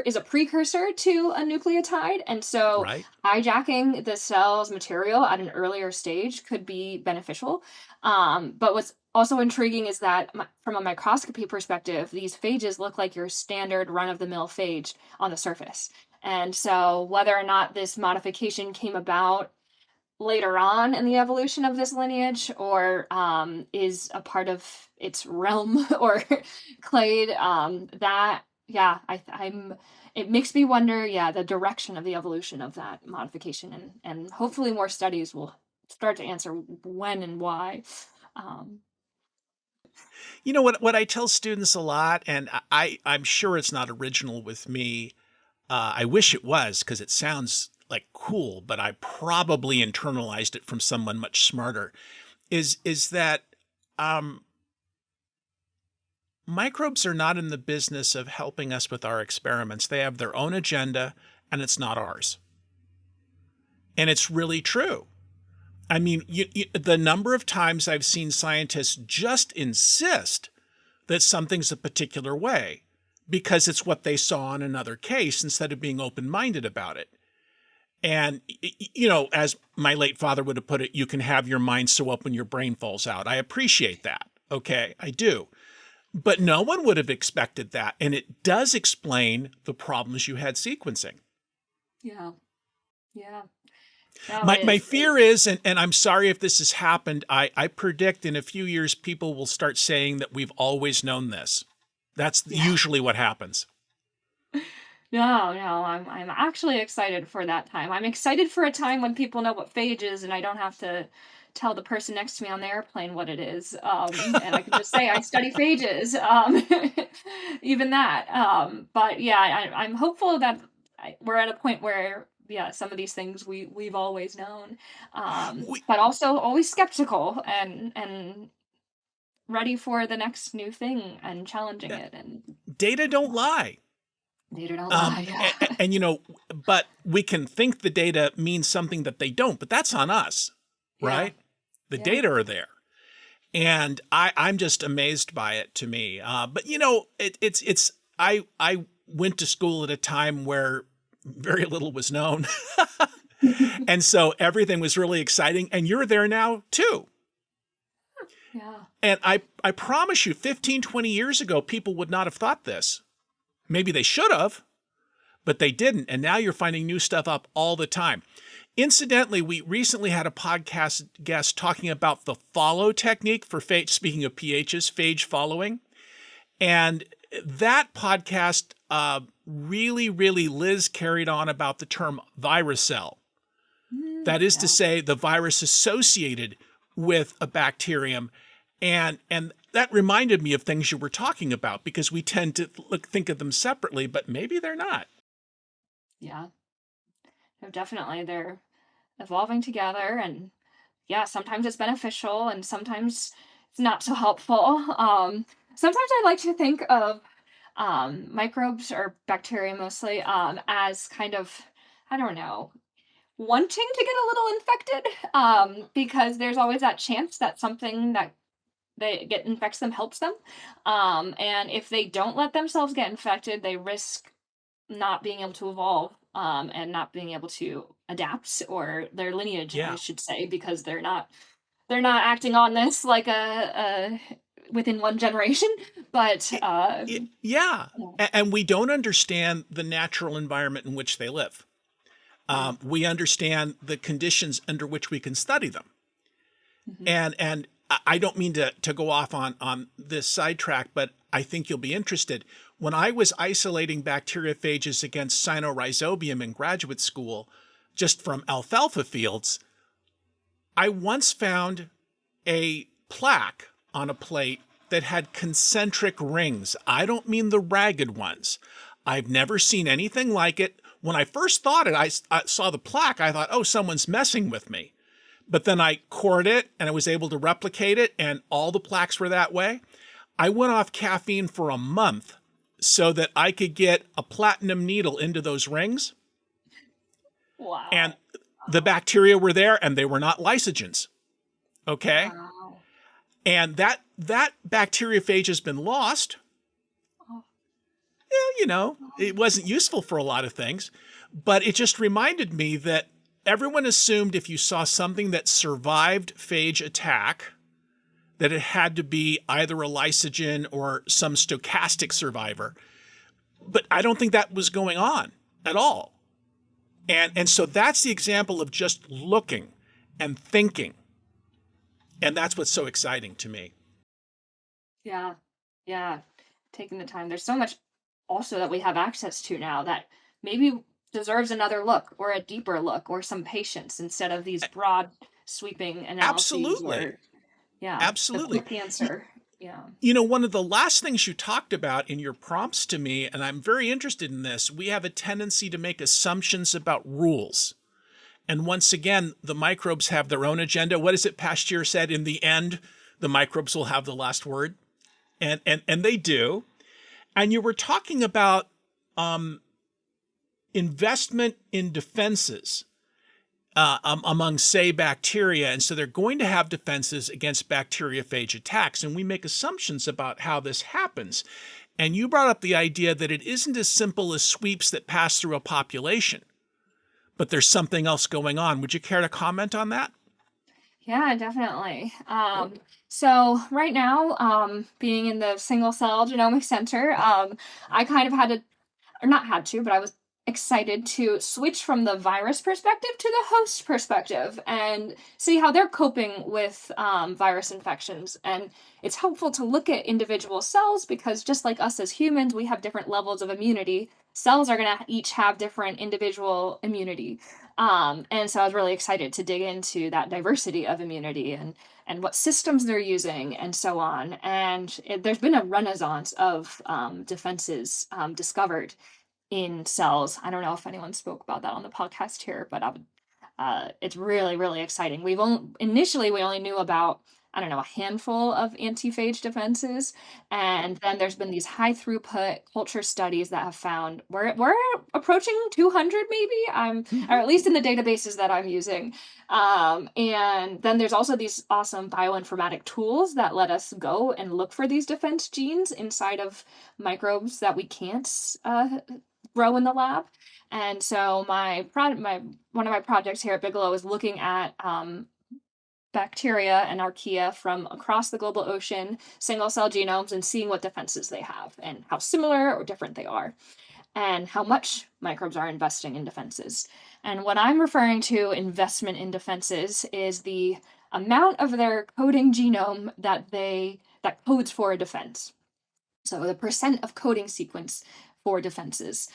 is a precursor to a nucleotide. And so Right? hijacking the cell's material at an earlier stage could be beneficial. But what's also intriguing is that from a microscopy perspective, these phages look like your standard run-of-the-mill phage on the surface. And so whether or not this modification came about later on in the evolution of this lineage, or is a part of its realm or clade, that, yeah, I'm it makes me wonder, yeah, the direction of the evolution of that modification, and hopefully more studies will start to answer when and why. Um, You know what I tell students a lot, and I'm sure it's not original with me. I wish it was, because it sounds like cool, but I probably internalized it from someone much smarter. Is that microbes are not in the business of helping us with our experiments. They have their own agenda, and it's not ours. And it's really true. I mean, the number of times I've seen scientists just insist that something's a particular way because it's what they saw in another case, instead of being open-minded about it. And, as my late father would have put it, you can have your mind so open your brain falls out. I appreciate that. Okay, I do. But no one would have expected that. And it does explain the problems you had sequencing. yeah, yeah. No, My fear is, and I'm sorry if this has happened, I predict in a few years people will start saying that we've always known this. That's yeah. usually what happens. No, I'm actually excited for that time. I'm excited for a time when people know what phage is, and I don't have to tell the person next to me on the airplane what it is. And I can just say I study phages. Even that. But yeah, I'm hopeful that we're at a point where, yeah, some of these things we've always known, We, but also always skeptical and ready for the next new thing and challenging it. And Data don't lie. they don't Um, lie. and, but we can think the data means something that they don't, but that's on us, Yeah, right? The yeah. data are there. And I'm just amazed by it, to me. But I went to school at a time where very little was known. And so everything was really exciting. And you're there now too. Yeah. And I promise you, 15, 20 years ago, people would not have thought this. Maybe they should have, but they didn't. And now you're finding new stuff up all the time. Incidentally, we recently had a podcast guest talking about the follow technique for phage, speaking of pHs, phage following. And that podcast really, Liz carried on about the term virocell. That is to say, the virus associated with a bacterium. And that reminded me of things you were talking about, because we tend to think of them separately, but maybe they're not. Yeah. No, definitely. They're evolving together, and yeah, sometimes it's beneficial and sometimes it's not so helpful. Sometimes I like to think of microbes, or bacteria mostly, as kind of, I don't know, wanting to get a little infected, because there's always that chance that something that they get infects them helps them. And if they don't let themselves get infected, they risk not being able to evolve, and not being able to adapt, or their lineage, I Yeah. should say, because they're not they're not acting on this like a within one generation, but Yeah. And we don't understand the natural environment in which they live. We understand the conditions under which we can study them. And I don't mean to go off on this sidetrack, but I think you'll be interested. When I was isolating bacteriophages against Cynorhizobium in graduate school, just from alfalfa fields, I once found a plaque on a plate that had concentric rings. I don't mean the ragged ones. I've never seen anything like it. When I first thought it, I saw the plaque, I thought, oh, someone's messing with me. But then I cored it and I was able to replicate it, and all the plaques were that way. I went off caffeine for a month so that I could get a platinum needle into those rings. Wow. And the bacteria were there, and they were not lysogens. Okay? Wow. And that bacteriophage has been lost. Oh. Yeah, you know, it wasn't useful for a lot of things, but it just reminded me that everyone assumed if you saw something that survived phage attack, that it had to be either a lysogen or some stochastic survivor. But I don't think that was going on at all. And so that's the example of just looking and thinking. And that's what's so exciting to me. Yeah. Yeah. Taking the time. There's so much also that we have access to now that maybe deserves another look or a deeper look or some patience instead of these broad sweeping analyses. Absolutely. Yeah. Absolutely. The quick answer. Yeah. You know, one of the last things you talked about in your prompts to me, and I'm very interested in this, we have a tendency to make assumptions about rules. And once again, the microbes have their own agenda. What is it Pasteur said? In the end, the microbes will have the last word. And they do. And you were talking about investment in defenses among, say, bacteria. And so they're going to have defenses against bacteriophage attacks. And we make assumptions about how this happens. And you brought up the idea that it isn't as simple as sweeps that pass through a population, but there's something else going on. Would you care to comment on that? Yeah, definitely. So right now, being in the single cell genomics center, I kind of had to, or not had to, but I was excited to switch from the virus perspective to the host perspective and see how they're coping with virus infections. And it's helpful to look at individual cells because just like us as humans, we have different levels of immunity. Cells are going to each have different individual immunity. And so I was really excited to dig into that diversity of immunity and what systems they're using and so on. And there's been a renaissance of defenses discovered in cells. I don't know if anyone spoke about that on the podcast here, but it's really, really exciting. Initially we only knew about, I don't know, a handful of anti-phage defenses. And then there's been these high throughput culture studies that have found we're approaching 200 maybe, or at least in the databases that I'm using. And then there's also these awesome bioinformatic tools that let us go and look for these defense genes inside of microbes that we can't grow in the lab. And so one of my projects here at Bigelow is looking at bacteria and archaea from across the global ocean, single cell genomes, and seeing what defenses they have and how similar or different they are, and how much microbes are investing in defenses. And what I'm referring to investment in defenses is the amount of their coding genome that codes for a defense. So the percent of coding sequence for defenses.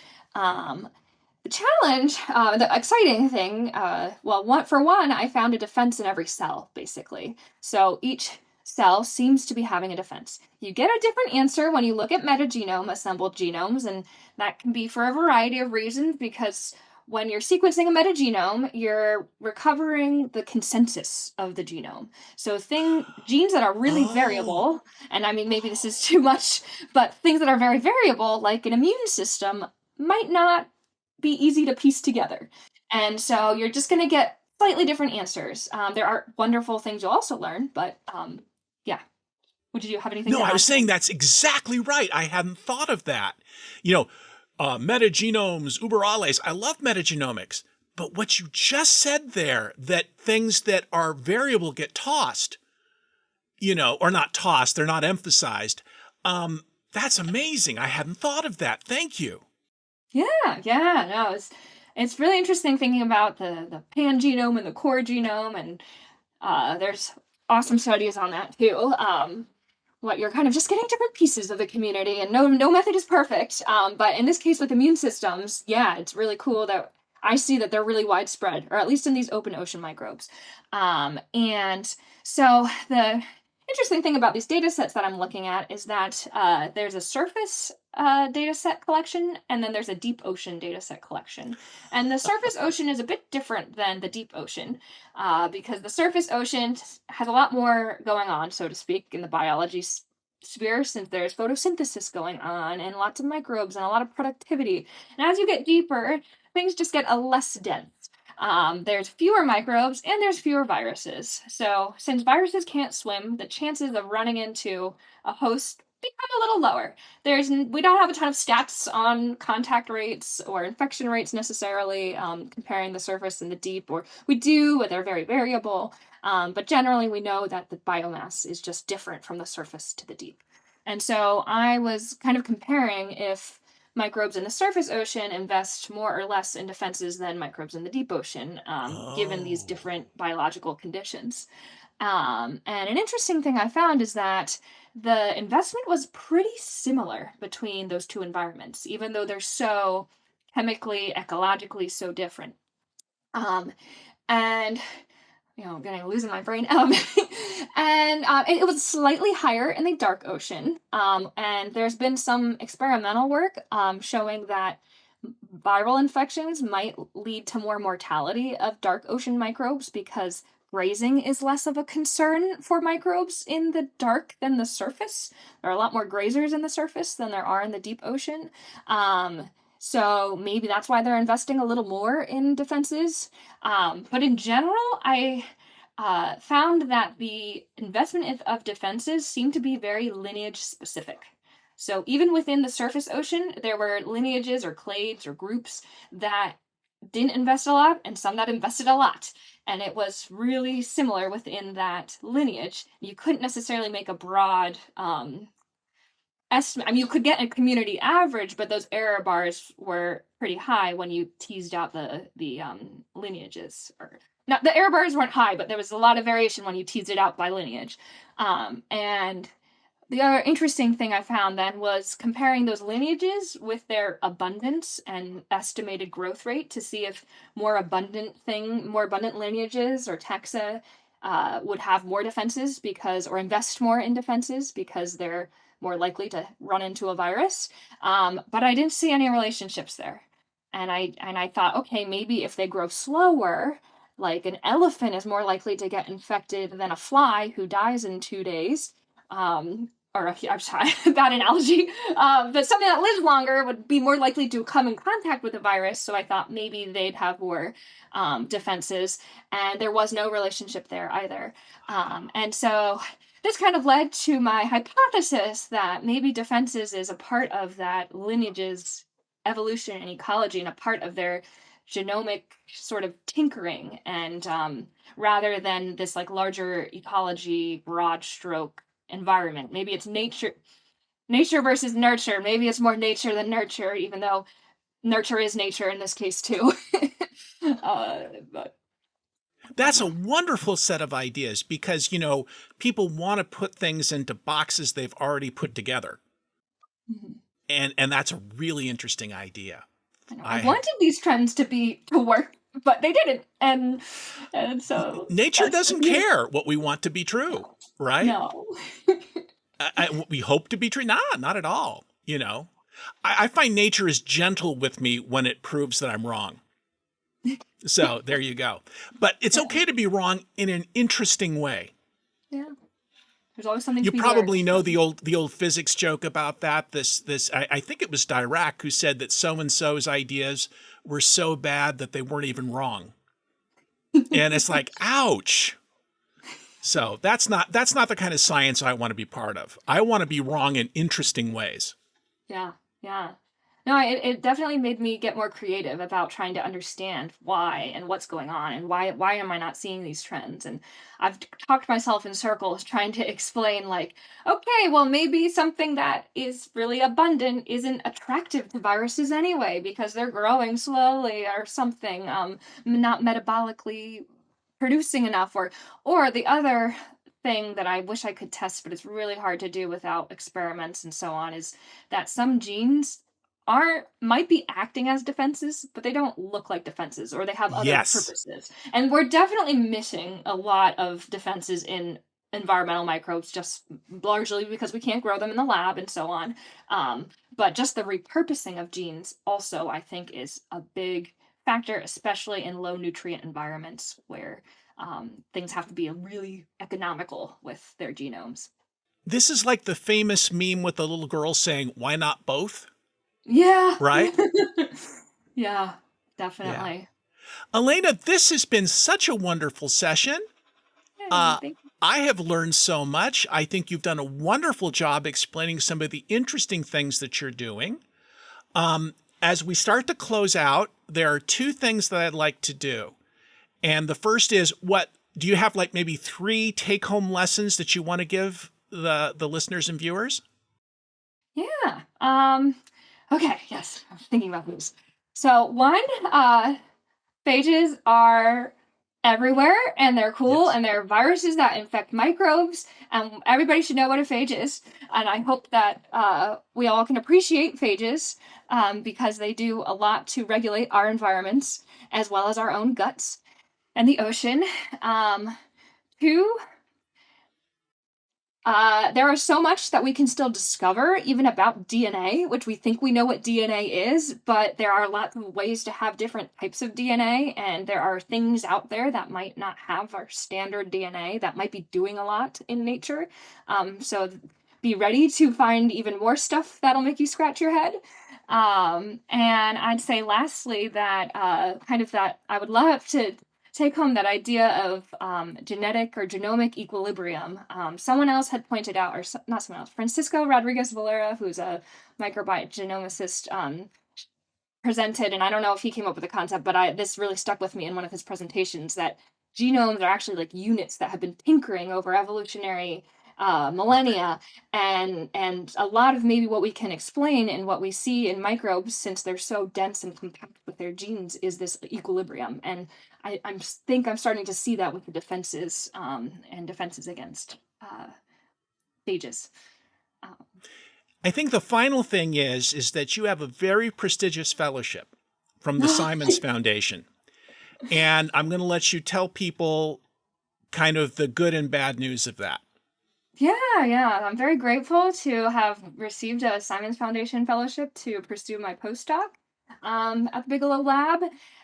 The challenge, the exciting thing, I found a defense in every cell, basically. So each cell seems to be having a defense. You get a different answer when you look at metagenome assembled genomes, and that can be for a variety of reasons, because when you're sequencing a metagenome, you're recovering the consensus of the genome. So genes that are really variable, and I mean, maybe this is too much, but things that are very variable, like an immune system, might not be easy to piece together. And so you're just going to get slightly different answers. There are wonderful things you'll also learn, but yeah. Would you have anything to add? I was saying that's exactly right. I hadn't thought of that. You know, metagenomes, uber alles. I love metagenomics, But what you just said there, that things that are variable get tossed, or not tossed, they're not emphasized. That's amazing. I hadn't thought of that. Thank you. Yeah, no, it's really interesting thinking about the pangenome and the core genome, and there's awesome studies on that too. What you're kind of just getting different pieces of the community, and no method is perfect. But in this case with immune systems, yeah, it's really cool that I see that they're really widespread, or at least in these open ocean microbes. And so the interesting thing about these data sets that I'm looking at is that there's a surface data set collection, and then there's a deep ocean data set collection. And the surface ocean is a bit different than the deep ocean because the surface ocean has a lot more going on, so to speak, in the biology sphere, since there's photosynthesis going on and lots of microbes and a lot of productivity. And as you get deeper, things just get less dense. There's fewer microbes and there's fewer viruses. So since viruses can't swim, the chances of running into a host become a little lower. We don't have a ton of stats on contact rates or infection rates necessarily, comparing the surface and the deep, or we do, but they're very variable. But generally we know that the biomass is just different from the surface to the deep. And so I was kind of comparing if microbes in the surface ocean invest more or less in defenses than microbes in the deep ocean, given these different biological conditions. And an interesting thing I found is that the investment was pretty similar between those two environments, even though they're so chemically, ecologically so different. And I'm getting losing my brain. And it was slightly higher in the dark ocean. And there's been some experimental work showing that viral infections might lead to more mortality of dark ocean microbes because grazing is less of a concern for microbes in the dark than the surface. There are a lot more grazers in the surface than there are in the deep ocean. So maybe that's why they're investing a little more in defenses. But in general, I found that the investment of defenses seemed to be very lineage specific. So even within the surface ocean, there were lineages or clades or groups that didn't invest a lot and some that invested a lot. And it was really similar within that lineage. You couldn't necessarily make a broad estimate. I mean, you could get a community average, but those error bars were pretty high when you teased out the lineages. Or not, the error bars weren't high, but there was a lot of variation when you teased it out by lineage. And the other interesting thing I found then was comparing those lineages with their abundance and estimated growth rate to see if more abundant lineages or taxa would have more defenses or invest more in defenses because they're more likely to run into a virus. But I didn't see any relationships there. And I thought, okay, maybe if they grow slower, like an elephant is more likely to get infected than a fly who dies in 2 days. I'm sorry, bad analogy. But something that lives longer would be more likely to come in contact with a virus. So I thought maybe they'd have more defenses. And there was no relationship there either. And so this kind of led to my hypothesis that maybe defenses is a part of that lineage's evolution and ecology and a part of their genomic sort of tinkering, and rather than this like larger ecology, broad stroke environment. Maybe it's nature versus nurture. Maybe it's more nature than nurture, even though nurture is nature in this case too. But That's a wonderful set of ideas because, people want to put things into boxes they've already put together. Mhm. And that's a really interesting idea. I wanted these trends to work, but they didn't. And so nature doesn't care what we want to be true, right? No. We hope to be true. Nah, not at all. I find nature is gentle with me when it proves that I'm wrong. So there you go. But it's okay to be wrong in an interesting way. Yeah. There's always something you to be probably learned. know the old physics joke about that. I think it was Dirac who said that so-and-so's ideas were so bad that they weren't even wrong. And it's like, ouch. So that's not the kind of science I want to be part of. I want to be wrong in interesting ways. Yeah. No, it definitely made me get more creative about trying to understand why and what's going on and why am I not seeing these trends. And I've talked myself in circles trying to explain like, okay, well maybe something that is really abundant isn't attractive to viruses anyway because they're growing slowly or something, not metabolically producing enough, or the other thing that I wish I could test, but it's really hard to do without experiments and so on, is that some genes might be acting as defenses, but they don't look like defenses, or they have other Yes. purposes. And we're definitely missing a lot of defenses in environmental microbes, just largely because we can't grow them in the lab and so on. But just the repurposing of genes also, I think, is a big factor, especially in low nutrient environments where things have to be really economical with their genomes. This is like the famous meme with the little girl saying, "Why not both?" Yeah. Right? Yeah, Yeah. definitely. Alaina, this has been such a wonderful session. Yay, thank you. I have learned so much. I think you've done a wonderful job explaining some of the interesting things that you're doing. As we start to close out, there are two things that I'd like to do. And the first is, what do you have, like maybe 3 take-home lessons that you want to give the listeners and viewers? Yeah. Okay, yes, I was thinking about these. So one, phages are everywhere and they're cool Yes. and they're viruses that infect microbes and everybody should know what a phage is. And I hope that we all can appreciate phages because they do a lot to regulate our environments as well as our own guts and the ocean. Two, there is so much that we can still discover, even about DNA, which we think we know what DNA is, but there are lots of ways to have different types of DNA, and there are things out there that might not have our standard DNA that might be doing a lot in nature. So be ready to find even more stuff that'll make you scratch your head. And I'd say lastly that that I would love to take home that idea of genetic or genomic equilibrium. Someone else had pointed out, or not someone else, Francisco Rodriguez Valera, who's a microbiome genomicist, presented, and I don't know if he came up with the concept, but this really stuck with me in one of his presentations, that genomes are actually like units that have been tinkering over evolutionary millennia, and a lot of maybe what we can explain and what we see in microbes, since they're so dense and compact with their genes, is this equilibrium. And I think I'm starting to see that with the defenses and defenses against phages. Um, I think the final thing is that you have a very prestigious fellowship from the Simons Foundation. And I'm going to let you tell people kind of the good and bad news of that. Yeah. I'm very grateful to have received a Simons Foundation fellowship to pursue my postdoc at the Bigelow Lab.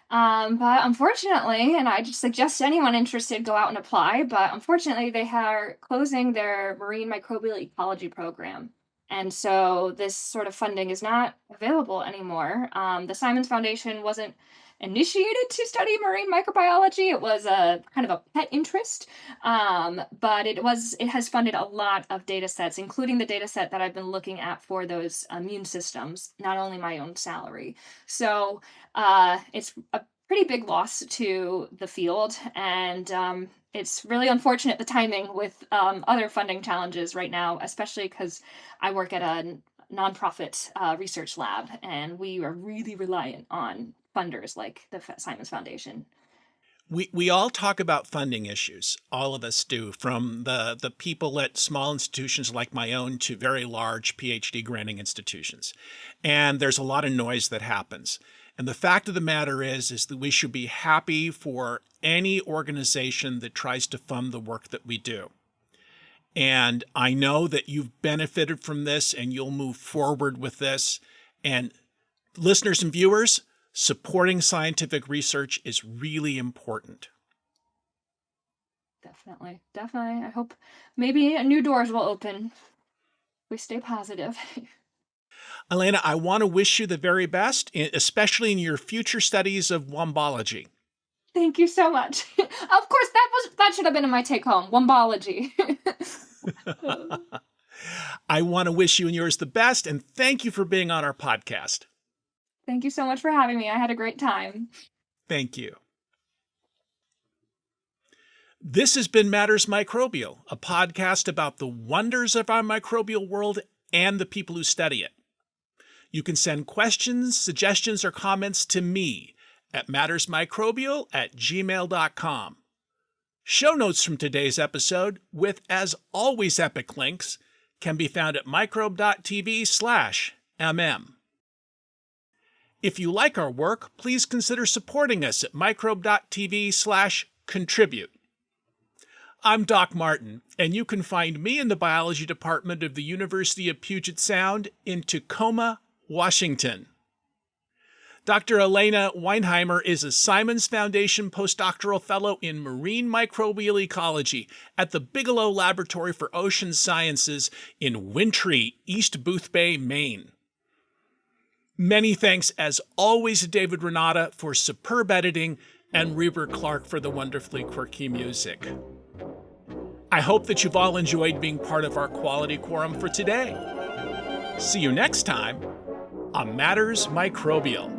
But unfortunately, and I just suggest anyone interested go out and apply, but unfortunately they are closing their Marine Microbial Ecology program. And so this sort of funding is not available anymore. The Simons Foundation wasn't initiated to study marine microbiology. It was a kind of a pet interest, but it has funded a lot of data sets, including the data set that I've been looking at for those immune systems, not only my own salary. So it's a pretty big loss to the field, and it's really unfortunate, the timing with other funding challenges right now, especially because I work at a nonprofit research lab, and we are really reliant on funders like the Simons Foundation. We all talk about funding issues. All of us do, from the people at small institutions like my own to very large PhD granting institutions. And there's a lot of noise that happens. And the fact of the matter is that we should be happy for any organization that tries to fund the work that we do. And I know that you've benefited from this and you'll move forward with this. And listeners and viewers, supporting scientific research is really important. Definitely. I hope maybe new doors will open. We stay positive. Alaina, I want to wish you the very best, especially in your future studies of wombology. Thank you so much. Of course, that should have been in my take home, wombology. I want to wish you and yours the best, and thank you for being on our podcast. Thank you so much for having me. I had a great time. Thank you. This has been Matters Microbial, a podcast about the wonders of our microbial world and the people who study it. You can send questions, suggestions, or comments to me at mattersmicrobial@gmail.com. Show notes from today's episode, with, as always, epic links, can be found at microbe.tv/mm. If you like our work, please consider supporting us at microbe.tv/contribute. I'm Doc Martin, and you can find me in the biology department of the University of Puget Sound in Tacoma, Washington. Dr. Alaina Weinheimer is a Simons Foundation Postdoctoral Fellow in Marine Microbial Ecology at the Bigelow Laboratory for Ocean Sciences in wintry East Boothbay, Maine. Many thanks, as always, to David Renata for superb editing and Reber Clark for the wonderfully quirky music. I hope that you've all enjoyed being part of our quality quorum for today. See you next time on Matters Microbial.